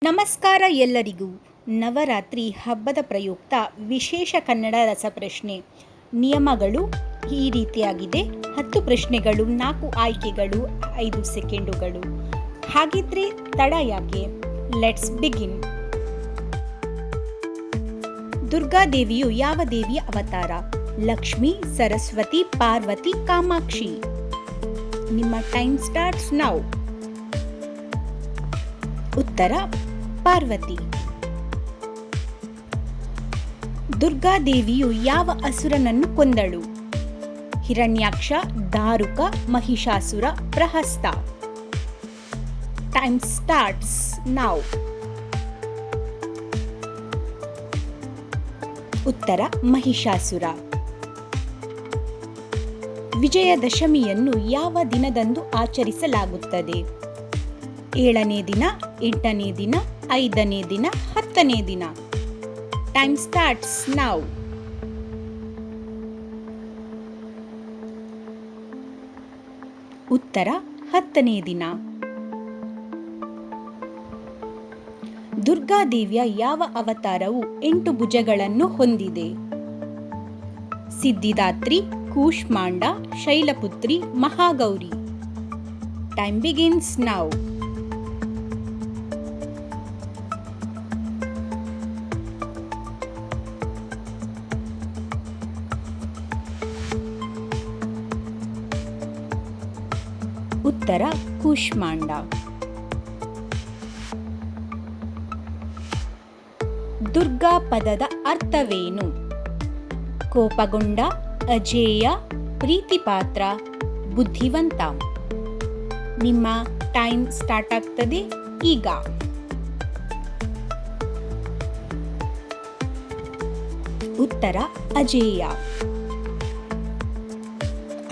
ನಮಸ್ಕಾರ ಎಲ್ಲರಿಗೂ. ನವರಾತ್ರಿ ಹಬ್ಬದ ಪ್ರಯುಕ್ತ ವಿಶೇಷ ಕನ್ನಡ ರಸಪ್ರಶ್ನೆ. ನಿಯಮಗಳು ಈ ರೀತಿಯಾಗಿದೆ: 10 ಪ್ರಶ್ನೆಗಳು, 4 ಆಯ್ಕೆಗಳು, 5 ಸೆಕೆಂಡುಗಳು. ಹಾಗಿದ್ರೆ ತಡ ಯಾಕೆ? Let's begin. ದುರ್ಗಾದೇವಿಯು ಯಾವ ದೇವಿಯ ಅವತಾರ? ಲಕ್ಷ್ಮಿ, ಸರಸ್ವತಿ, ಪಾರ್ವತಿ, ಕಾಮಾಕ್ಷಿ. ನಿಮ್ಮ ಟೈಮ್ ಸ್ಟಾರ್ಟ್ಸ್ ನೌ. ಉತ್ತರ ಪಾರ್ವತಿ. ದುರ್ಗಾದೇವಿಯು ಯಾವ ಅಸುರನನ್ನು ಕೊಂದಳು? Hiranyaksha, Daruka, Mahishasura, Prahasta. Time starts now. ಉತ್ತರ ಮಹಿಷಾಸುರ. ವಿಜಯದಶಮಿಯನ್ನು ಯಾವ ದಿನದಂದು ಆಚರಿಸಲಾಗುತ್ತದೆ? 7ನೇ ದಿನ, 8ನೇ ದಿನ, 5ನೇ ದಿನ, 10ನೇ ದಿನ. Time starts now. ಉತ್ತರ 10ನೇ ದಿನ. ದುರ್ಗಾದೇವಿಯ ಯಾವ ಅವತಾರವು 8 ಭುಜಗಳನ್ನು ಹೊಂದಿದೆ? Siddhidatri, Kushmanda, Shailaputri, Mahagauri. Time begins now. ಉತ್ತರ ಕೂಷ್ಮಾಂಡ. ದುರ್ಗಾ ಪದದ ಅರ್ಥವೇನು? ಕೋಪಗೊಂಡ, ಅಜೇಯ, ಪ್ರೀತಿಪಾತ್ರ, ಬುದ್ಧಿವಂತ. ನಿಮ್ಮ ಟೈಮ್ ಸ್ಟಾರ್ಟ್ ಆಗ್ತದೆ ಈಗ. ಉತ್ತರ ಅಜೇಯ.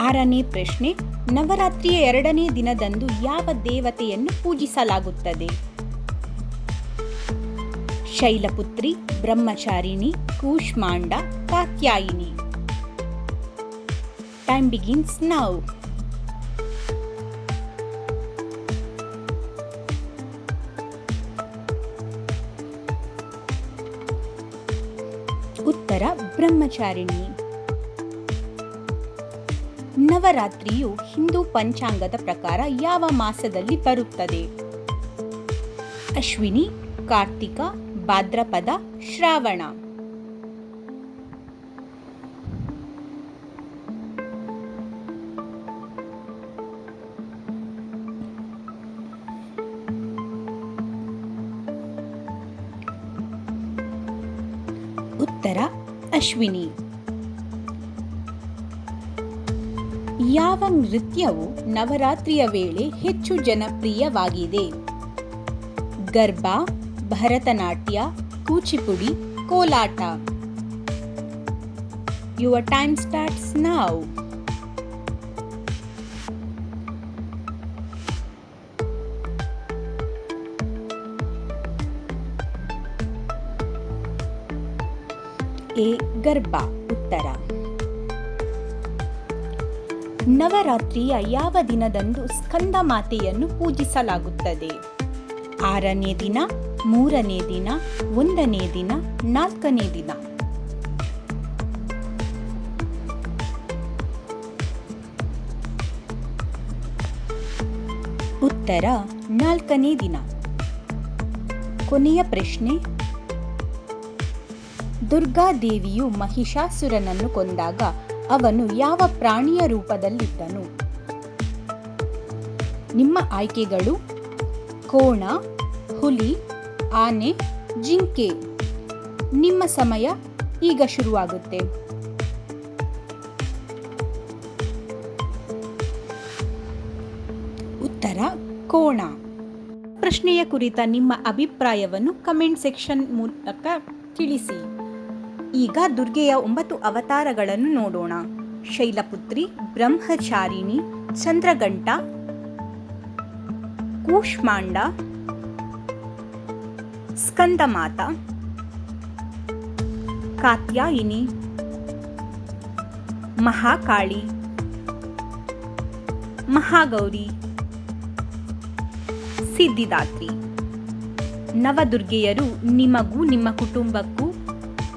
6ನೇ ಪ್ರಶ್ನೆ. ನವರಾತ್ರಿಯ 2ನೇ ದಿನದಂದು ಯಾವ ದೇವತೆಯನ್ನು ಪೂಜಿಸಲಾಗುತ್ತದೆ? Shailaputri, Brahmacharini, Kushmanda, Katyayani. Time begins now. ಉತ್ತರ ಬ್ರಹ್ಮಚಾರಿಣಿ. ನವರಾತ್ರಿಯು ಹಿಂದೂ ಪಂಚಾಂಗದ ಪ್ರಕಾರ ಯಾವ ಮಾಸದಲ್ಲಿ ಬರುತ್ತದೆ? ಅಶ್ವಿನಿ, ಕಾರ್ತಿಕ, ಭಾದ್ರಪದ, ಶ್ರಾವಣ. ಉತ್ತರ ಅಶ್ವಿನಿ. ಯಾವ ನೃತ್ಯವು ನವರಾತ್ರಿಯ ವೇಳೆ ಹೆಚ್ಚು ಜನಪ್ರಿಯವಾಗಿದೆ? ಗರ್ಬಾ, ಭರತನಾಟ್ಯ, ಕೂಚಿಪುಡಿ, ಕೋಲಾಟ. Your time starts now. A Garba ಉತ್ತರ. ನವರಾತ್ರಿಯ ಯಾವ ದಿನದಂದು ಸ್ಕಂದ ಮಾತೆಯನ್ನು ಪೂಜಿಸಲಾಗುತ್ತದೆ? 6ನೇ ದಿನ, 3ನೇ ದಿನ, 1ನೇ ದಿನ, 4ನೇ ದಿನ. ಉತ್ತರ 4ನೇ ದಿನ. ಕೊನೆಯ ಪ್ರಶ್ನೆ. ದುರ್ಗಾದೇವಿಯು ಮಹಿಷಾಸುರನನ್ನು ಕೊಂದಾಗ ಅವನು ಯಾವ ಪ್ರಾಣಿಯ ರೂಪದಲ್ಲಿದ್ದನು? ನಿಮ್ಮ ಆಯ್ಕೆಗಳು: ಕೋಣ, ಹುಲಿ, ಆನೆ, ಜಿಂಕೆ. ನಿಮ್ಮ ಸಮಯ ಈಗ ಶುರುವಾಗುತ್ತೆ. ಉತ್ತರ ಕೋಣ. ಪ್ರಶ್ನೆಯ ಕುರಿತ ನಿಮ್ಮ ಅಭಿಪ್ರಾಯವನ್ನು ಕಮೆಂಟ್ ಸೆಕ್ಷನ್ ಮೂಲಕ ತಿಳಿಸಿ. ಈಗ ದುರ್ಗೆಯ 9 ಅವತಾರಗಳನ್ನು ನೋಡೋಣ. ಶೈಲಪುತ್ರಿ, ಬ್ರಹ್ಮಚಾರಿಣಿ, ಚಂದ್ರಘಂಟ, ಕೂಷ್ಮಾಂಡ, ಸ್ಕಂದಮಾತಾ, ಕಾತ್ಯಾಯಿನಿ, ಮಹಾಕಾಳಿ, ಮಹಾಗೌರಿ, ಸಿದ್ಧಿದಾತ್ರಿ. ನವದುರ್ಗೆಯರು ನಿಮಗೂ ನಿಮ್ಮ ಕುಟುಂಬಕ್ಕೂ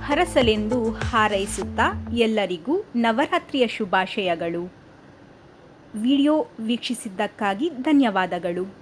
ಹರಸಲೆಂದು ಹಾರೈಸುತ್ತಾ ಎಲ್ಲರಿಗೂ ನವರಾತ್ರಿಯ ಶುಭಾಶಯಗಳು. ವಿಡಿಯೋ ವೀಕ್ಷಿಸಿದ್ದಕ್ಕಾಗಿ ಧನ್ಯವಾದಗಳು.